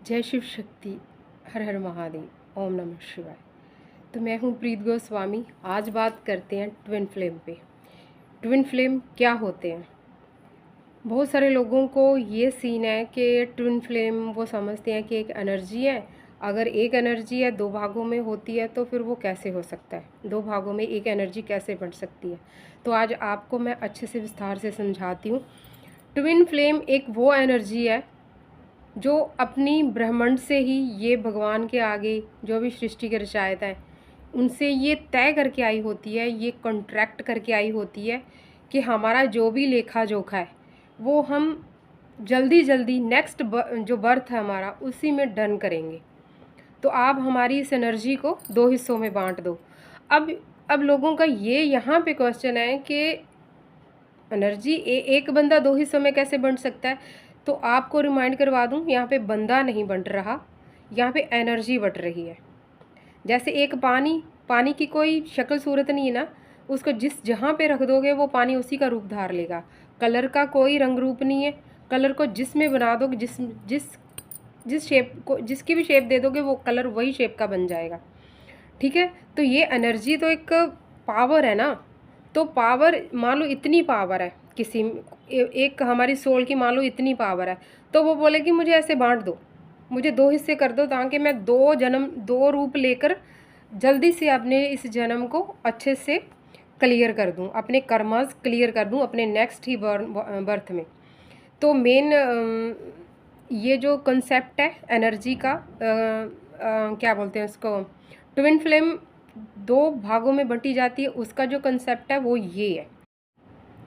जय शिव शक्ति। हर हर महादेव। ओम नमः शिवाय। तो मैं हूँ प्रीत गोस्वामी। आज बात करते हैं ट्विन फ्लेम पे। ट्विन फ्लेम क्या होते हैं? बहुत सारे लोगों को ये सीन है कि ट्विन फ्लेम वो समझते हैं कि एक एनर्जी है। अगर एक एनर्जी है दो भागों में होती है तो फिर वो कैसे हो सकता है? दो भागों में एक एनर्जी कैसे बन सकती है? तो आज आपको मैं अच्छे से विस्तार से समझाती हूँ। ट्विन फ्लेम एक वो एनर्जी है जो अपनी ब्रह्मांड से ही, ये भगवान के आगे जो भी सृष्टि की रचयिता है उनसे ये तय करके आई होती है, ये कॉन्ट्रैक्ट करके आई होती है कि हमारा जो भी लेखा जोखा है वो हम जल्दी जल्दी नेक्स्ट जो बर्थ है हमारा उसी में डन करेंगे। तो आप हमारी इस एनर्जी को दो हिस्सों में बांट दो। अब लोगों का ये यहाँ पे क्वेश्चन है कि एनर्जी एक बंदा दो हिस्सों में कैसे बंट सकता है? तो आपको रिमाइंड करवा दूं, यहाँ पे बंदा नहीं बंट रहा, यहाँ पे एनर्जी बट रही है। जैसे एक पानी की कोई शक्ल सूरत नहीं है ना, उसको जहाँ पे रख दोगे वो पानी उसी का रूप धार लेगा। कलर का कोई रंग रूप नहीं है। कलर को जिसमें बना दोगे, जिस जिस जिस शेप को जिसकी भी शेप दे दोगे वो कलर वही शेप का बन जाएगा। ठीक है, तो ये एनर्जी तो एक पावर है ना। तो पावर, मान लो इतनी पावर है किसी एक हमारी सोल की, मान लो इतनी पावर है, तो वो बोलेगी मुझे ऐसे बांट दो, मुझे दो हिस्से कर दो ताकि मैं दो जन्म दो रूप लेकर जल्दी से अपने इस जन्म को अच्छे से क्लियर कर दूं, अपने कर्मस क्लियर कर दूं अपने नेक्स्ट ही बर्थ में। तो मेन ये जो कंसेप्ट है एनर्जी का, क्या बोलते हैं उसको, ट्विन फ्लेम दो भागों में बंटी जाती है, उसका जो कंसेप्ट है वो ये है।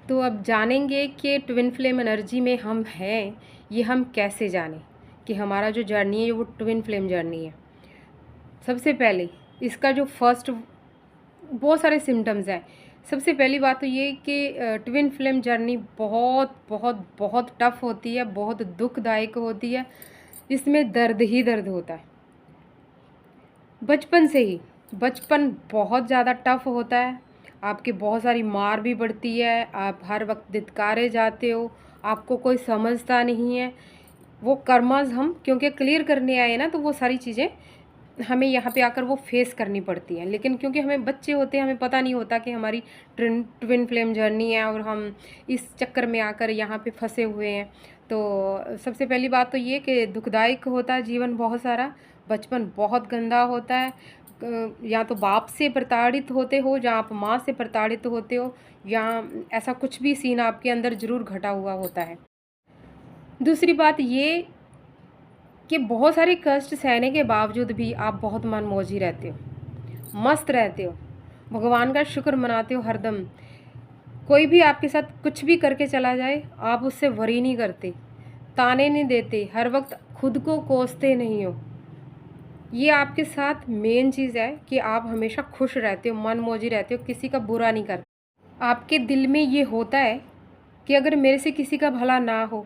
तो अब जानेंगे कि ट्विन फ्लेम एनर्जी में हम हैं, ये हम कैसे जानें कि हमारा जो जर्नी है वो ट्विन फ्लेम जर्नी है। सबसे पहले इसका जो फर्स्ट, बहुत सारे सिम्टम्स हैं। सबसे पहली बात तो ये कि ट्विन फ्लेम जर्नी बहुत बहुत बहुत टफ होती है, बहुत दुखदायक होती है। इसमें दर्द ही दर्द होता है बचपन से ही। बचपन बहुत ज़्यादा टफ होता है। आपकी बहुत सारी मार भी पड़ती है, आप हर वक्त धिक्कारे जाते हो, आपको कोई समझता नहीं है। वो कर्मास हम क्योंकि क्लियर करने आए ना, तो वो सारी चीज़ें हमें यहाँ पे आकर वो फेस करनी पड़ती हैं। लेकिन क्योंकि हमें बच्चे होते हैं, हमें पता नहीं होता कि हमारी ट्विन फ्लेम जर्नी है और हम इस चक्कर में आकर यहाँ पे फंसे हुए हैं। तो सबसे पहली बात तो ये कि दुखदायक होता है जीवन बहुत सारा। बचपन बहुत गंदा होता है। या तो बाप से प्रताड़ित होते हो, या आप माँ से प्रताड़ित होते हो, या ऐसा कुछ भी सीन आपके अंदर ज़रूर घटा हुआ होता है। दूसरी बात ये कि बहुत सारे कष्ट सहने के बावजूद भी आप बहुत मनमौजी रहते हो, मस्त रहते हो, भगवान का शुक्र मनाते हो हरदम। कोई भी आपके साथ कुछ भी करके चला जाए आप उससे वरी नहीं करते, ताने नहीं देते, हर वक्त खुद को कोसते नहीं हो। ये आपके साथ मेन चीज़ है कि आप हमेशा खुश रहते हो, मनमौजी रहते हो, किसी का बुरा नहीं करते। आपके दिल में ये होता है कि अगर मेरे से किसी का भला ना हो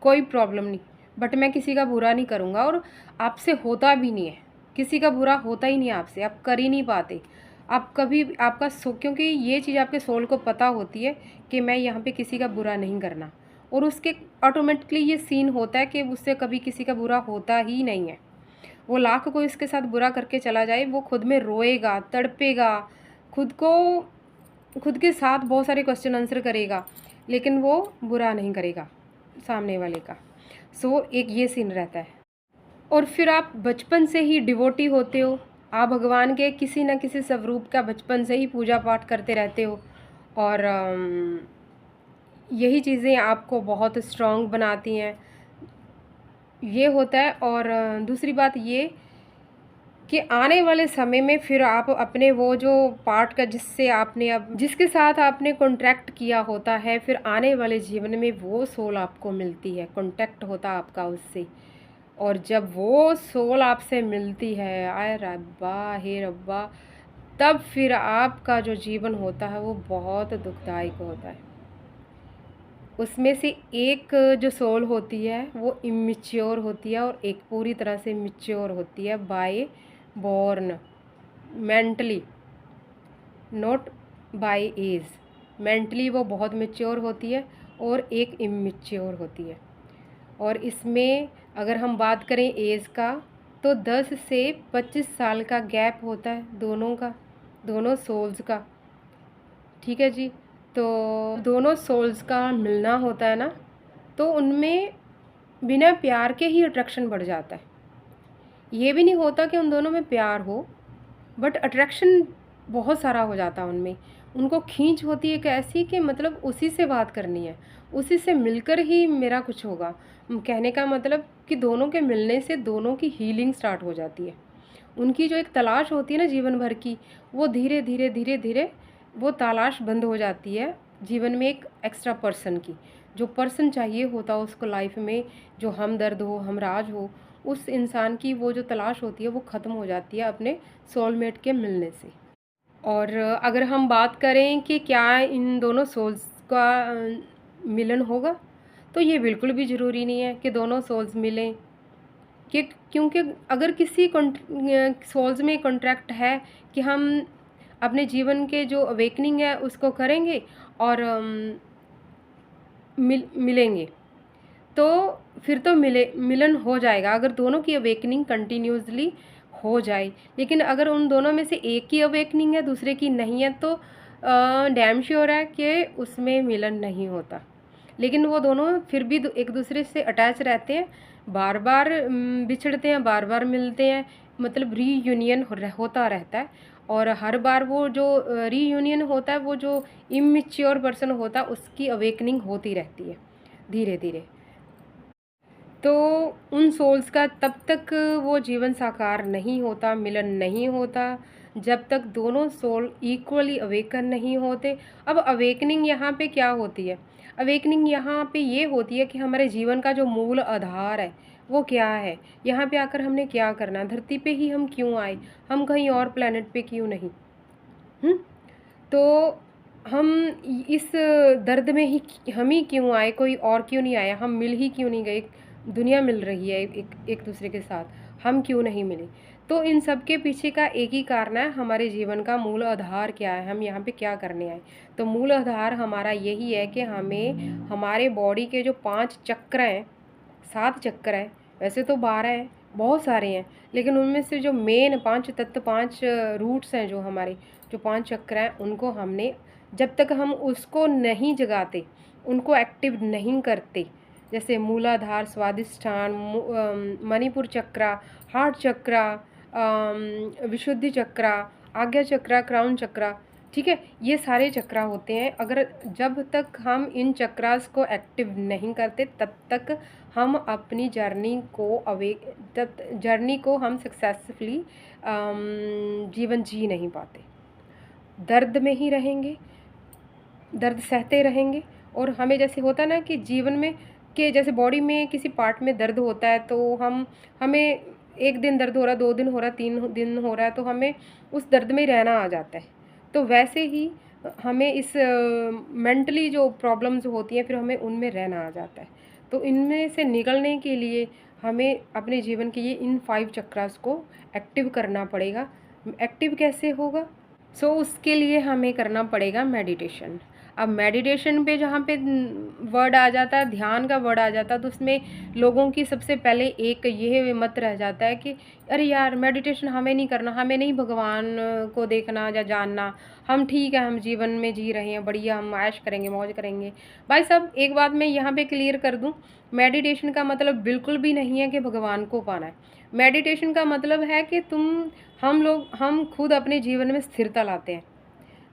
कोई प्रॉब्लम नहीं, बट मैं किसी का बुरा नहीं करूँगा। और आपसे होता भी नहीं है, किसी का बुरा होता ही नहीं आपसे, आप कर ही नहीं पाते। आप कभी आपका क्योंकि ये चीज़ आपके सोल को पता होती है कि मैं यहाँ पे किसी का बुरा नहीं करना, और उसके ऑटोमेटिकली ये सीन होता है कि उससे कभी किसी का बुरा होता ही नहीं है। वो लाख कोई इसके साथ बुरा करके चला जाए, वो खुद में रोएगा, तड़पेगा, खुद को खुद के साथ बहुत सारे क्वेश्चन आंसर करेगा, लेकिन वो बुरा नहीं करेगा सामने वाले का। सो एक ये सीन रहता है। और फिर आप बचपन से ही डिवोटी होते हो, आप भगवान के किसी न किसी स्वरूप का बचपन से ही पूजा पाठ करते रहते हो, और यही चीज़ें आपको बहुत स्ट्रॉन्ग बनाती हैं, ये होता है। और दूसरी बात ये कि आने वाले समय में फिर आप अपने वो जो पार्ट का जिससे आपने अब जिसके साथ आपने कॉन्ट्रैक्ट किया होता है, फिर आने वाले जीवन में वो सोल आपको मिलती है, कॉन्टैक्ट होता है आपका उससे। और जब वो सोल आपसे मिलती है, आए रब्बा हे रब्बा, तब फिर आपका जो जीवन होता है वो बहुत दुखदायक होता है। उसमें से एक जो सोल होती है वो इमेच्योर होती है, और एक पूरी तरह से मैच्योर होती है by born, mentally, not by age. Mentally वो बहुत मैच्योर होती है और एक इमेच्योर होती है। और इसमें अगर हम बात करें एज का, तो 10 से 25 साल का गैप होता है दोनों का, दोनों सोल्स का। ठीक है जी। तो दोनों सोल्स का मिलना होता है ना, तो उनमें बिना प्यार के ही अट्रैक्शन बढ़ जाता है। ये भी नहीं होता कि उन दोनों में प्यार हो, बट अट्रैक्शन बहुत सारा हो जाता है उनमें। उनको खींच होती है एक ऐसी कि मतलब उसी से बात करनी है, उसी से मिलकर ही मेरा कुछ होगा। कहने का मतलब कि दोनों के मिलने से दोनों की हीलिंग स्टार्ट हो जाती है। उनकी जो एक तलाश होती है ना जीवन भर की, वो धीरे धीरे धीरे धीरे वो तलाश बंद हो जाती है जीवन में एक एक्स्ट्रा पर्सन की। जो पर्सन चाहिए होता है उसको लाइफ में, जो हमदर्द हो, हमराज हो, उस इंसान की वो जो तलाश होती है वो ख़त्म हो जाती है अपने सोलमेट के मिलने से। और अगर हम बात करें कि क्या इन दोनों सोल्स का मिलन होगा, तो ये बिल्कुल भी ज़रूरी नहीं है कि दोनों सोल्स मिलें। कि क्योंकि अगर किसी सोल्स में कॉन्ट्रैक्ट है कि हम अपने जीवन के जो अवेकनिंग है उसको करेंगे और मिलेंगे, तो फिर तो मिलन हो जाएगा अगर दोनों की अवेकनिंग कंटिन्यूसली हो जाए। लेकिन अगर उन दोनों में से एक की अवेकनिंग है दूसरे की नहीं है, तो डैम श्योर है कि उसमें मिलन नहीं होता। लेकिन वो दोनों फिर भी एक दूसरे से अटैच रहते हैं, बार बार बिछड़ते हैं, बार बार मिलते हैं, मतलब रीयूनियन होता रहता है। और हर बार वो जो रीयूनियन होता है, वो जो इमेच्योर पर्सन होता है उसकी अवेकनिंग होती रहती है धीरे धीरे। तो उन सोल्स का तब तक वो जीवन साकार नहीं होता, मिलन नहीं होता, जब तक दोनों सोल इक्वली अवेकन नहीं होते। अब अवेकनिंग यहाँ पे क्या होती है? अवेकनिंग यहाँ पे ये होती है कि हमारे जीवन का जो मूल आधार है वो क्या है, यहाँ पे आकर हमने क्या करना, धरती पे ही हम क्यों आए, हम कहीं और प्लेनेट पे क्यों नहीं। तो हम इस दर्द में ही हम ही क्यों आए, कोई और क्यों नहीं आया, हम मिल ही क्यों नहीं गए, दुनिया मिल रही है एक दूसरे के साथ, हम क्यों नहीं मिले। तो इन सब के पीछे का एक ही कारण है, हमारे जीवन का मूल आधार क्या है, हम यहाँ पे क्या करने आए। तो मूल आधार हमारा यही है कि हमें हमारे बॉडी के जो 5 चक्र हैं, 7 चक्र हैं, वैसे तो 12 हैं, बहुत सारे हैं, लेकिन उनमें से जो मेन 5 तत्व, 5 रूट्स हैं, जो हमारे जो 5 चक्र हैं, उनको हमने जब तक हम उसको नहीं जगाते, उनको एक्टिव नहीं करते, जैसे मूलाधार, स्वादिष्ठान, मणिपुर चक्रा, हार्ट चक्रा, विशुद्धि चक्रा, आज्ञा चक्रा, क्राउन चक्रा, ठीक है, ये सारे चक्रा होते हैं। अगर जब तक हम इन चक्रास को एक्टिव नहीं करते, तब तक हम अपनी जर्नी को हम सक्सेसफुली जीवन जी नहीं पाते। दर्द में ही रहेंगे, दर्द सहते रहेंगे। और हमें जैसे होता है ना कि जीवन में कि जैसे बॉडी में किसी पार्ट में दर्द होता है, तो हमें एक दिन दर्द हो रहा, 2 दिन हो रहा, 3 दिन हो रहा है, तो हमें उस दर्द में रहना आ जाता है। तो वैसे ही हमें इस मेंटली जो प्रॉब्लम्स होती हैं, फिर हमें उनमें रहना आ जाता है। तो इनमें से निकलने के लिए हमें अपने जीवन के ये इन 5 चक्रास को एक्टिव करना पड़ेगा। एक्टिव कैसे होगा? उसके लिए हमें करना पड़ेगा मेडिटेशन। अब मेडिटेशन पे जहाँ पे वर्ड आ जाता है, ध्यान का वर्ड आ जाता है, तो उसमें लोगों की सबसे पहले एक ये मत रह जाता है कि अरे यार मेडिटेशन हमें नहीं करना, हमें नहीं भगवान को देखना या जानना, हम ठीक है, हम जीवन में जी रहे हैं बढ़िया, हम ऐश करेंगे, मौज करेंगे। भाई साहब, एक बात मैं यहाँ पे क्लियर कर दूँ, मेडिटेशन का मतलब बिल्कुल भी नहीं है कि भगवान को पाना है। मेडिटेशन का मतलब है कि हम खुद अपने जीवन में स्थिरता लाते हैं,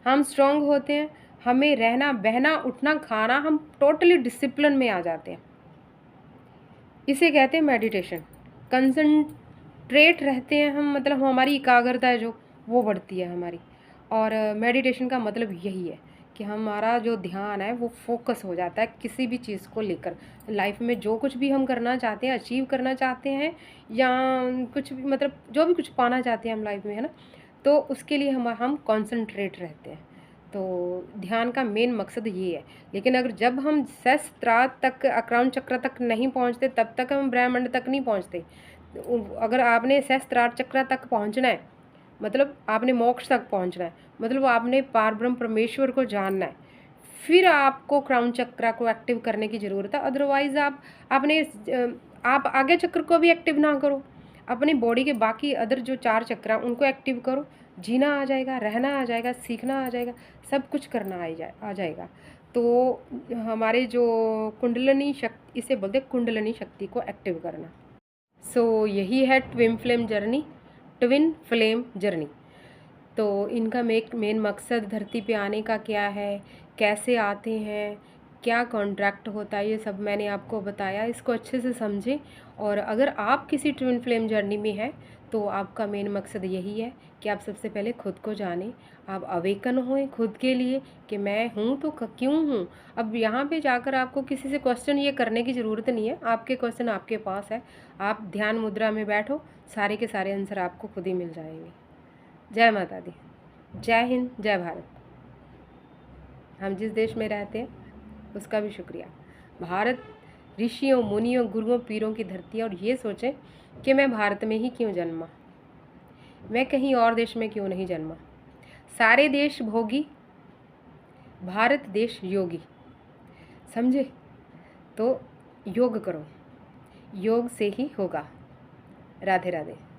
हम स्ट्रांग होते हैं, हमें रहना, बहना, उठना, खाना, हम टोटली डिसिप्लिन में आ जाते हैं। इसे कहते हैं मेडिटेशन। कंसंट्रेट रहते हैं हम, मतलब हमारी एकाग्रता है जो वो बढ़ती है हमारी। और मेडिटेशन का मतलब यही है कि हमारा जो ध्यान है वो फोकस हो जाता है किसी भी चीज़ को लेकर। लाइफ में जो कुछ भी हम करना चाहते हैं, अचीव करना चाहते हैं, या कुछ भी, मतलब जो भी कुछ पाना चाहते हैं हम लाइफ में, है ना, तो उसके लिए हम कॉन्सनट्रेट रहते हैं। तो ध्यान का मेन मकसद ये है। लेकिन अगर जब हम सहस्त्रार तक, अक्राउन चक्र तक नहीं पहुंचते, तब तक हम ब्रह्मांड तक नहीं पहुंचते। अगर आपने सहस्त्रार चक्र तक पहुंचना है, मतलब आपने मोक्ष तक पहुंचना है, मतलब आपने पारब्रह्म परमेश्वर को जानना है, फिर आपको क्राउन चक्रा को एक्टिव करने की ज़रूरत है। अदरवाइज़ आप आगे चक्र को भी एक्टिव ना करो, अपनी बॉडी के बाकी अदर जो 4 चक्र उनको एक्टिव करो। जीना आ जाएगा, रहना आ जाएगा, सीखना आ जाएगा, सब कुछ करना आ जाएगा। तो हमारे जो कुंडलिनी शक्ति, इसे बोलते हैं कुंडलिनी शक्ति को एक्टिव करना। सो यही है ट्विन फ्लेम जर्नी। तो इनका मेन मकसद धरती पे आने का क्या है, कैसे आते हैं, क्या कॉन्ट्रैक्ट होता है, ये सब मैंने आपको बताया। इसको अच्छे से समझें। और अगर आप किसी ट्विन फ्लेम जर्नी में हैं तो आपका मेन मकसद यही है कि आप सबसे पहले खुद को जानें, आप अवेकन हों खुद के लिए कि मैं हूँ तो क्यों हूँ। अब यहाँ पे जाकर आपको किसी से क्वेश्चन ये करने की ज़रूरत नहीं है, आपके क्वेश्चन आपके पास है। आप ध्यान मुद्रा में बैठो, सारे के सारे आंसर आपको खुद ही मिल जाएंगे। जय माता दी, जय हिंद, जय भारत। हम जिस देश में रहते हैं उसका भी शुक्रिया। भारत ऋषियों, मुनियों, गुरुओं, पीरों की धरती है। और ये सोचें कि मैं भारत में ही क्यों जन्मा, मैं कहीं और देश में क्यों नहीं जन्मा। सारे देश भोगी, भारत देश योगी। समझे? तो योग करो, योग से ही होगा। राधे राधे।